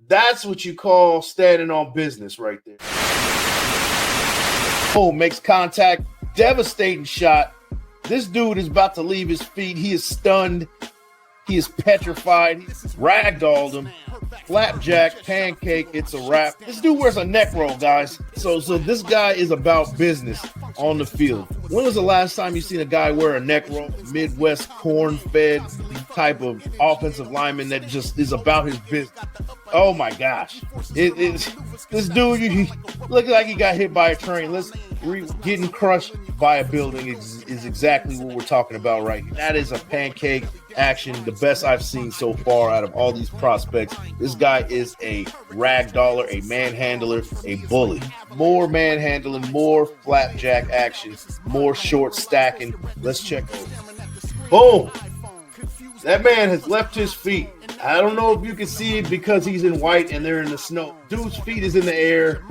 That's what you call standing on business right there. Oh, makes contact, devastating shot. This dude is about to leave his feet. He is stunned. He is petrified. Ragdolled him. Flapjack, pancake, it's a wrap. This dude wears a neck roll, guys. So this guy is about business on the field. When was the last time you seen a guy wear a neck roll? Midwest corn-fed type of offensive lineman that just is about his business. Oh my gosh. This dude, he looked like he got hit by a train. Getting crushed by a building is exactly what we're talking about right here. That is a pancake action, the best I've seen so far out of all these prospects. This guy is a ragdoller, a manhandler, a bully. More manhandling, more flapjack action, more short stacking. Let's check those. Boom. That man has left his feet. I don't know if you can see it because he's in white and they're in the snow. Dude's feet is in the air.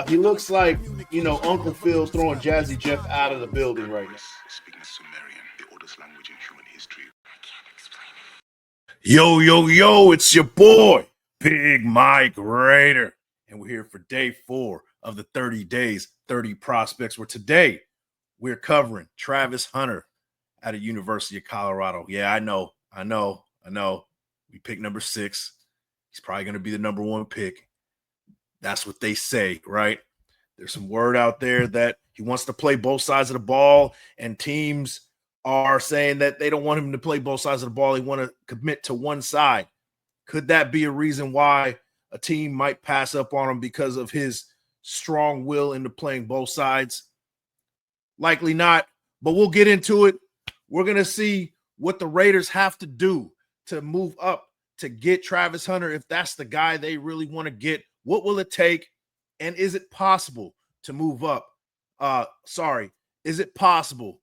He looks like, Uncle Phil throwing Jazzy Jeff out of the building right now. Yo, it's your boy, Big Mike Raider. And we're here for day 4 of the 30 days, 30 prospects, where today we're covering Travis Hunter out of University of Colorado. Yeah, I know. We picked number 6. He's probably going to be the number 1 pick. That's what they say, right? There's some word out there that he wants to play both sides of the ball, and teams are saying that they don't want him to play both sides of the ball. They want to commit to one side. Could that be a reason why a team might pass up on him because of his strong will into playing both sides? Likely not, but we'll get into it. We're going to see what the Raiders have to do to move up to get Travis Hunter. If that's the guy they really want to get, what will it take? And is it possible to move up? Is it possible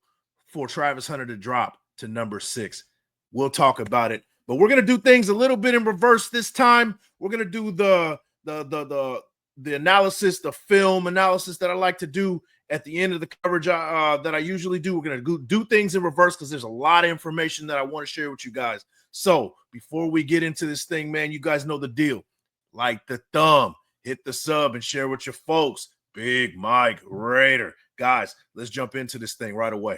for Travis Hunter to drop to number 6? We'll talk about it, but we're going to do things a little bit in reverse this time. We're going to do the analysis, the film analysis that I like to do at the end of the coverage that I usually do. We're going to do things in reverse because there's a lot of information that I want to share with you guys. So before we get into this thing, man, you guys know the deal. Like the thumb, hit the sub, and share with your folks. Big Mike Raider. Guys, let's jump into this thing right away.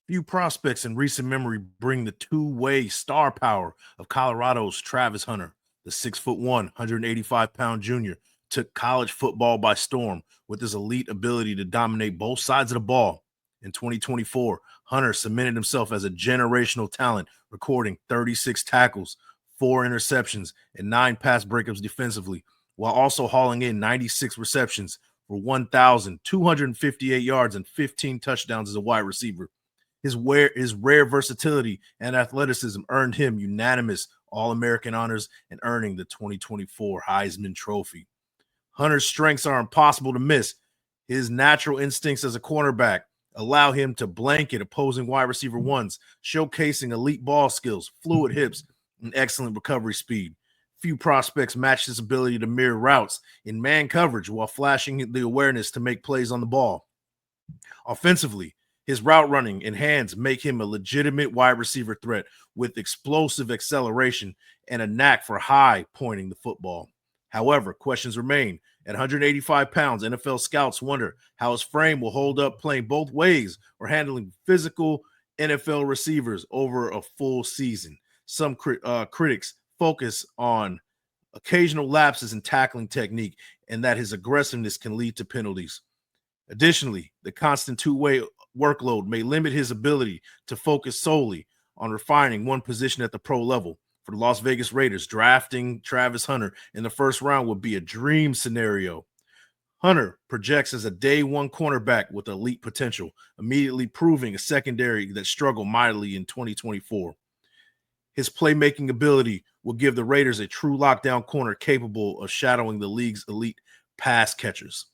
Few prospects in recent memory bring the two-way star power of Colorado's Travis Hunter. The 6'1", 185-pound junior took college football by storm with his elite ability to dominate both sides of the ball. In 2024, Hunter cemented himself as a generational talent, recording 36 tackles, 4 interceptions, and 9 pass breakups defensively, while also hauling in 96 receptions for 1,258 yards and 15 touchdowns as a wide receiver. His rare versatility and athleticism earned him unanimous All-American honors and earning the 2024 Heisman Trophy. Hunter's strengths are impossible to miss. His natural instincts as a cornerback allow him to blanket opposing wide receiver ones, showcasing elite ball skills, fluid hips, and excellent recovery speed. Few prospects match his ability to mirror routes in man coverage while flashing the awareness to make plays on the ball. Offensively, his route running and hands make him a legitimate wide receiver threat with explosive acceleration and a knack for high pointing the football. However, questions remain. At 185 pounds, NFL scouts wonder how his frame will hold up playing both ways or handling physical NFL receivers over a full season. Some critics focus on occasional lapses in tackling technique and that his aggressiveness can lead to penalties. Additionally, the constant two-way workload may limit his ability to focus solely on refining one position at the pro level. For the Las Vegas Raiders, drafting Travis Hunter in the first round would be a dream scenario. Hunter projects as a day 1 cornerback with elite potential, immediately proving a secondary that struggled mightily in 2024. His playmaking ability will give the Raiders a true lockdown corner capable of shadowing the league's elite pass catchers.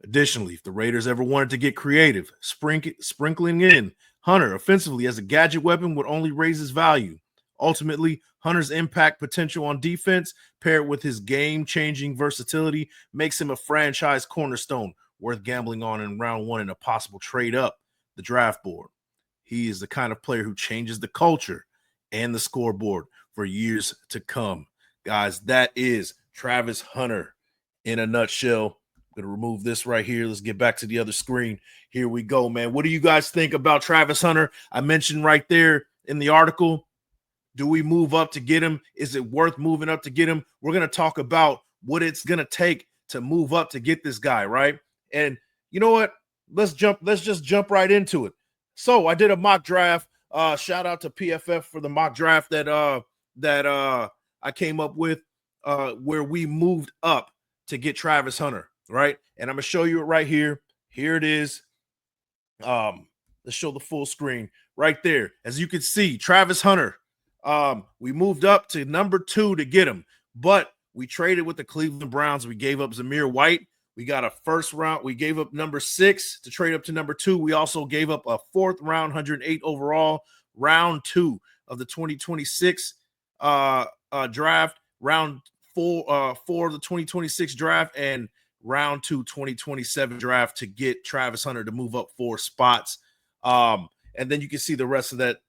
Additionally, if the Raiders ever wanted to get creative, sprinkling in Hunter offensively as a gadget weapon would only raise his value. Ultimately, Hunter's impact potential on defense, paired with his game-changing versatility, makes him a franchise cornerstone worth gambling on in round 1 and a possible trade up the draft board. He is the kind of player who changes the culture, and the scoreboard for years to come. Guys, that is Travis Hunter in a nutshell. I'm going to remove this right here. Let's get back to the other screen. Here we go, man. What do you guys think about Travis Hunter? I mentioned right there in the article, do we move up to get him? Is it worth moving up to get him? We're going to talk about what it's going to take to move up to get this guy, right? And you know what? Let's just jump right into it. So I did a mock draft. Shout out to PFF for the mock draft that I came up with, where we moved up to get Travis Hunter, right? And I'm gonna show you it right here. Here it is. Let's show the full screen right there. As you can see, Travis Hunter. We moved up to number 2 to get him, but we traded with the Cleveland Browns. We gave up Zamir White. We got a first round. We gave up number 6 to trade up to number 2. We also gave up a 4th round, 108 overall, round 2 of the 2026 draft, round 4 of the 2026 draft, and round 2 2027 draft to get Travis Hunter to move up 4 spots. And then you can see the rest of that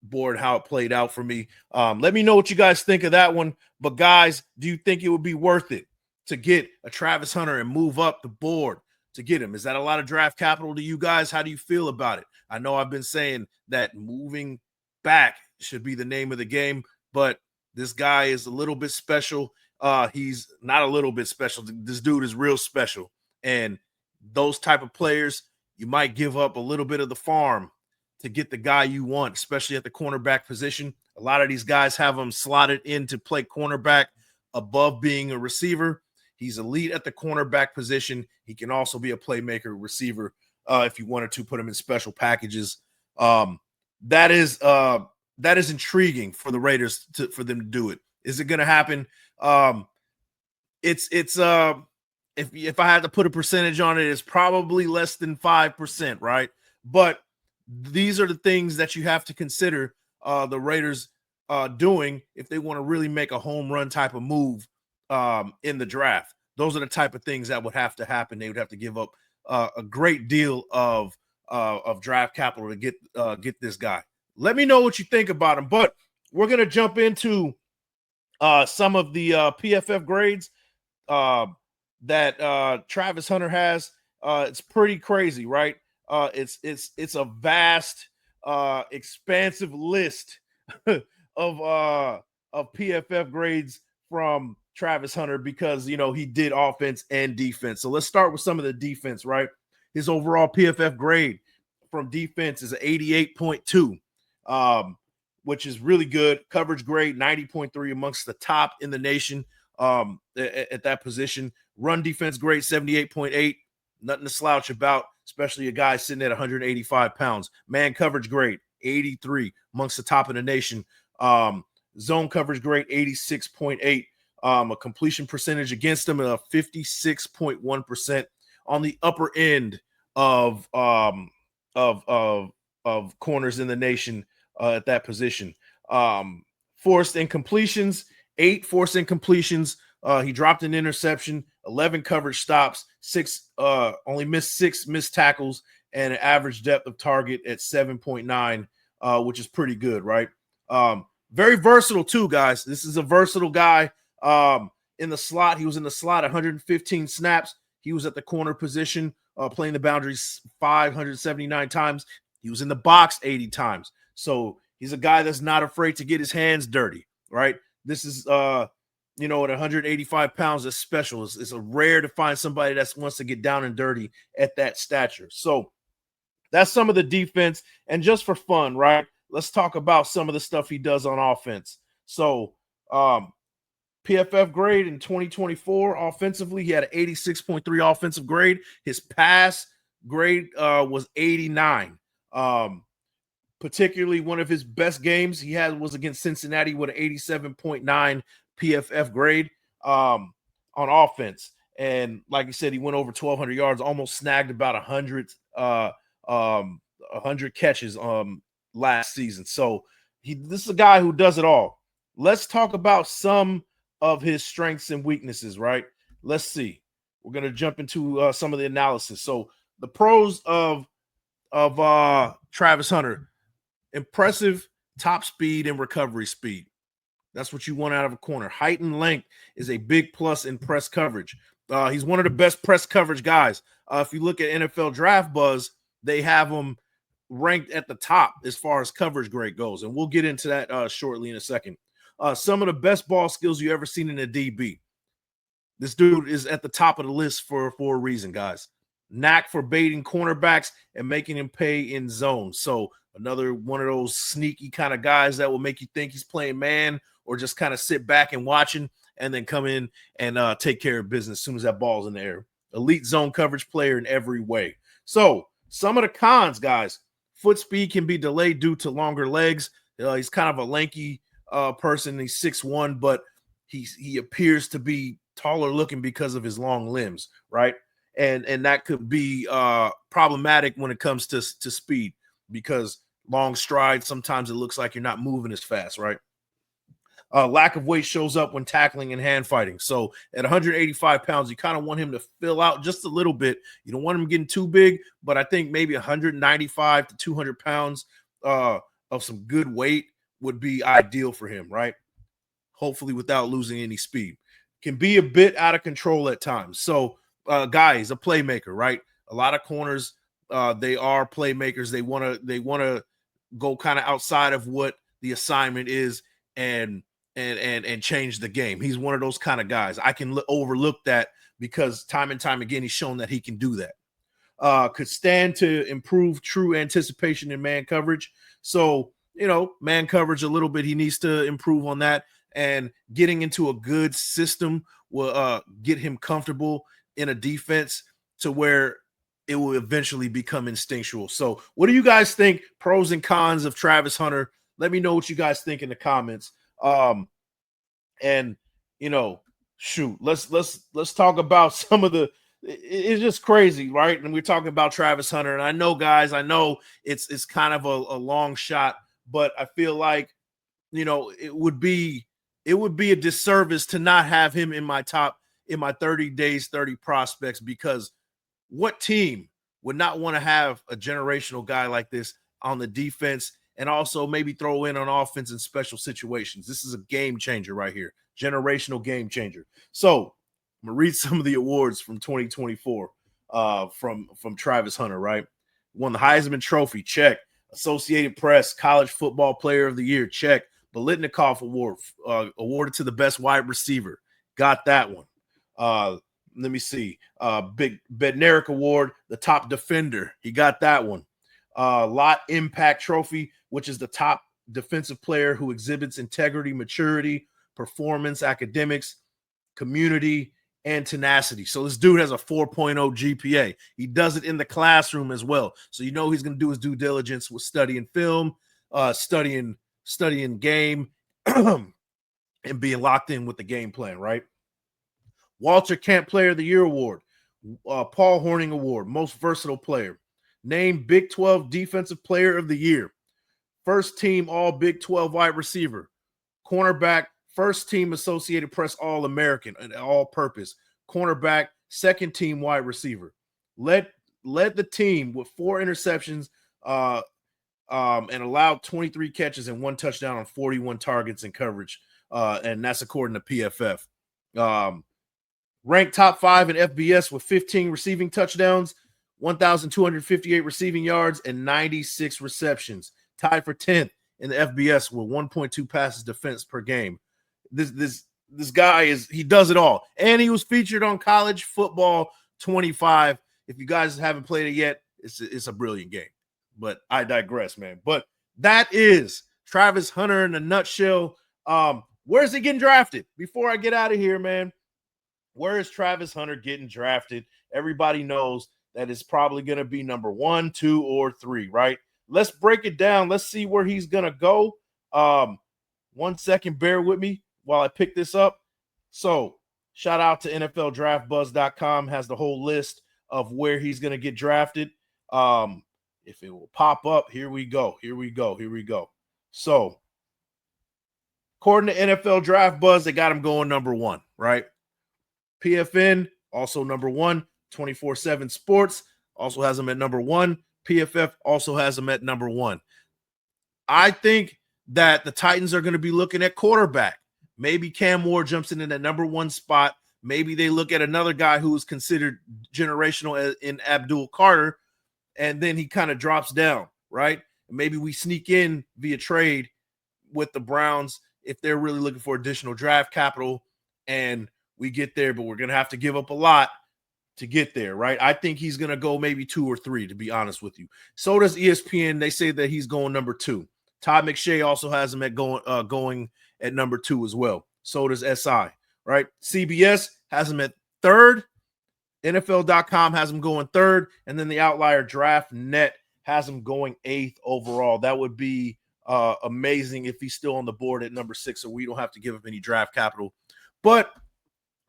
board, how it played out for me. Let me know what you guys think of that one. But guys, do you think it would be worth it to get a Travis Hunter and move up the board to get him? Is that a lot of draft capital to you guys? How do you feel about it? I know I've been saying that moving back should be the name of the game, but this guy is a little bit special. He's not a little bit special. This dude is real special. And those type of players, you might give up a little bit of the farm to get the guy you want, especially at the cornerback position. A lot of these guys have him slotted in to play cornerback above being a receiver. He's elite at the cornerback position. He can also be a playmaker receiver if you wanted to put him in special packages. That is intriguing for the Raiders for them to do it. Is it going to happen? If I had to put a percentage on it, it's probably less than 5%, right? But these are the things that you have to consider the Raiders doing if they want to really make a home run type of move in the draft. Those are the type of things that would have to happen. They would have to give up a great deal of draft capital to get this guy. Let me know what you think about him. But we're going to jump into some of the PFF grades that Travis Hunter has. It's pretty crazy, right? It's a vast, expansive list of PFF grades from Travis Hunter because, you know, he did offense and defense. So let's start with some of the defense, right? His overall PFF grade from defense is an 88.2, which is really good. Coverage grade, 90.3, amongst the top in the nation at that position. Run defense grade, 78.8. Nothing to slouch about, especially a guy sitting at 185 pounds. Man coverage grade, 83, amongst the top in the nation. Zone coverage grade, 86.8. A completion percentage against him of 56.1%, on the upper end of corners in the nation at that position. Forced incompletions, 8 forced incompletions. He dropped an interception, 11 coverage stops, only missed 6 missed tackles, and an average depth of target at 7.9, which is pretty good, right? Very versatile too, guys. This is a versatile guy. In the slot, he was in the slot 115 snaps. He was at the corner position, playing the boundaries 579 times. He was in the box 80 times. So he's a guy that's not afraid to get his hands dirty, right? This is, at 185 pounds, that's special. It's a rare to find somebody that wants to get down and dirty at that stature. So that's some of the defense. And just for fun, right, let's talk about some of the stuff he does on offense. So PFF grade in 2024 offensively, he had an 86.3 offensive grade. His pass grade was 89. Particularly one of his best games he had was against Cincinnati with an 87.9 PFF grade on offense. And like I said, he went over 1,200 yards, almost snagged about 100 catches last season. So this is a guy who does it all. Let's talk about some of his strengths and weaknesses, right? Let's see. We're going to jump into some of the analysis. So the pros of Travis Hunter: impressive top speed and recovery speed. That's what you want out of a corner. Height and length is a big plus in press coverage. He's one of the best press coverage guys. If you look at NFL Draft Buzz, they have him ranked at the top as far as coverage grade goes. And we'll get into that shortly in a second. Some of the best ball skills you ever seen in a DB. This dude is at the top of the list for a reason, guys. Knack for baiting cornerbacks and making him pay in zone. So another one of those sneaky kind of guys that will make you think he's playing man or just kind of sit back and watching and then come in and take care of business as soon as that ball's in the air. Elite zone coverage player in every way. So some of the cons, guys. Foot speed can be delayed due to longer legs. He's kind of a lanky person. He's 6'1", but he appears to be taller looking because of his long limbs, right? And that could be problematic when it comes to speed, because long strides, sometimes it looks like you're not moving as fast, right? Lack of weight shows up when tackling and hand fighting. So at 185 pounds, you kind of want him to fill out just a little bit. You don't want him getting too big, but I think maybe 195 to 200 pounds of some good weight would be ideal for him, right? Hopefully without losing any speed. Can be a bit out of control at times. So guy is a playmaker, right? A lot of corners, they are playmakers. They want to go kind of outside of what the assignment is and change the game. He's one of those kind of guys. I can overlook that because time and time again he's shown that he can do that. Could stand to improve true anticipation in man coverage. So, man coverage a little bit, he needs to improve on that, and getting into a good system will get him comfortable in a defense to where it will eventually become instinctual. So what do you guys think? Pros and cons of Travis Hunter. Let me know what you guys think in the comments. And shoot, let's talk about some of the, it's just crazy, right? And we're talking about Travis Hunter, and I know, guys, it's kind of a long shot, but I feel like, it would be a disservice to not have him in my 30 days, 30 prospects, because what team would not want to have a generational guy like this on the defense, and also maybe throw in on offense in special situations? This is a game changer right here. Generational game changer. So I'm going to read some of the awards from 2024 from Travis Hunter, right? Won the Heisman Trophy, check. Associated Press College Football Player of the Year, check. Bolitnikoff Award, awarded to the best wide receiver. Got that one. Let me see. Big Bednarik Award, the top defender. He got that one. Lot Impact Trophy, which is the top defensive player who exhibits integrity, maturity, performance, academics, community, and tenacity. So this dude has a 4.0 GPA. He does it in the classroom as well. So he's going to do his due diligence with studying film, studying game, and being locked in with the game plan, right? Walter Camp Player of the Year Award, Paul Hornung Award, most versatile player. Named Big 12 Defensive Player of the Year. First team All Big 12 wide receiver. Cornerback, first team Associated Press All-American, an all-purpose. Cornerback, second team wide receiver. Led the team with 4 interceptions and allowed 23 catches and 1 touchdown on 41 targets in coverage. And that's according to PFF. Ranked top 5 in FBS with 15 receiving touchdowns, 1,258 receiving yards, and 96 receptions. Tied for 10th in the FBS with 1.2 passes defense per game. This guy he does it all. And he was featured on College Football 25. If you guys haven't played it yet, it's a brilliant game. But I digress, man. But that is Travis Hunter in a nutshell. Where's he getting drafted? Before I get out of here, man, where is Travis Hunter getting drafted? Everybody knows that it's probably going to be number 1, 2, or 3, right? Let's break it down. Let's see where he's going to go. 1 second, bear with me while I pick this up. So shout out to NFLDraftBuzz.com, has the whole list of where he's going to get drafted. If it will pop up, here we go. So according to NFL Draft Buzz, they got him going number 1, right? PFN, also number 1. 24/7 Sports also has him at number 1. PFF also has him at number 1. I think that the Titans are going to be looking at quarterback. Maybe Cam Moore jumps in that number 1 spot. Maybe they look at another guy who is considered generational in Abdul Carter, and then he kind of drops down, right? Maybe we sneak in via trade with the Browns if they're really looking for additional draft capital, and we get there, but we're going to have to give up a lot to get there, right? I think he's going to go maybe 2 or 3, to be honest with you. So does ESPN. They say that he's going number 2. Todd McShay also has him at going at number 2 as well. So does SI, right? CBS has him at 3rd. NFL.com has him going 3rd. And then the Outlier Draft Net has him going 8th overall. That would be amazing if he's still on the board at number 6, so we don't have to give up any draft capital. But,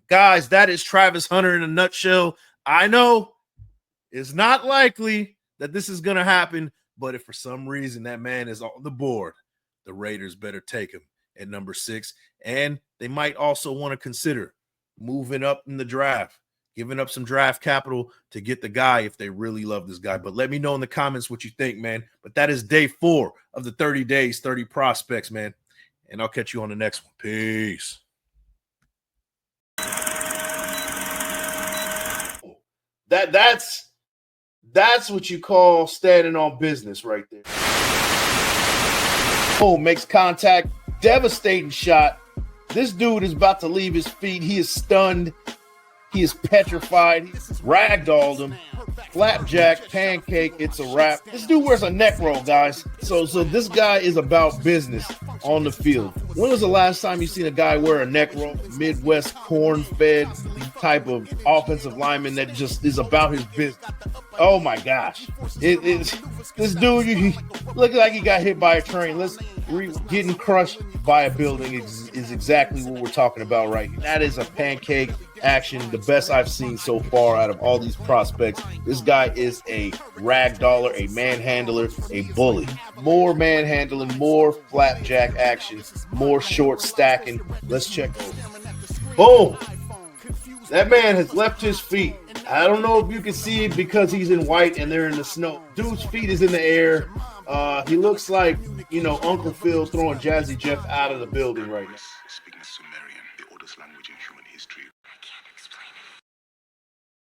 guys, that is Travis Hunter in a nutshell. I know it's not likely that this is going to happen, but if for some reason that man is on the board, the Raiders better take him at number 6. And they might also want to consider moving up in the draft, giving up some draft capital to get the guy if they really love this guy. But let me know in the comments what you think, man. But that is day 4 of the 30 days, 30 prospects, man. And I'll catch you on the next one. Peace. That's what you call standing on business right there. Oh, makes contact. Devastating shot. This dude is about to leave his feet. He is stunned. He is petrified. Ragdolled him. Flapjack, pancake, it's a wrap. This dude wears a neck roll, guys. So this guy is about business on the field. When was the last time you seen a guy wear a neck roll? Midwest corn-fed type of offensive lineman that just is about his business. Oh my gosh. This dude, he look like he got hit by a train. Getting crushed by a building is exactly what we're talking about right here. That is a pancake action, the best I've seen so far out of all these prospects. This guy is a ragdoller, a manhandler, a bully. More manhandling, more flapjack action, more short stacking. Let's check. Boom. That man has left his feet. I don't know if you can see it because he's in white and they're in the snow. Dude's feet is in the air. He looks like, Uncle Phil throwing Jazzy Jeff out of the building right now.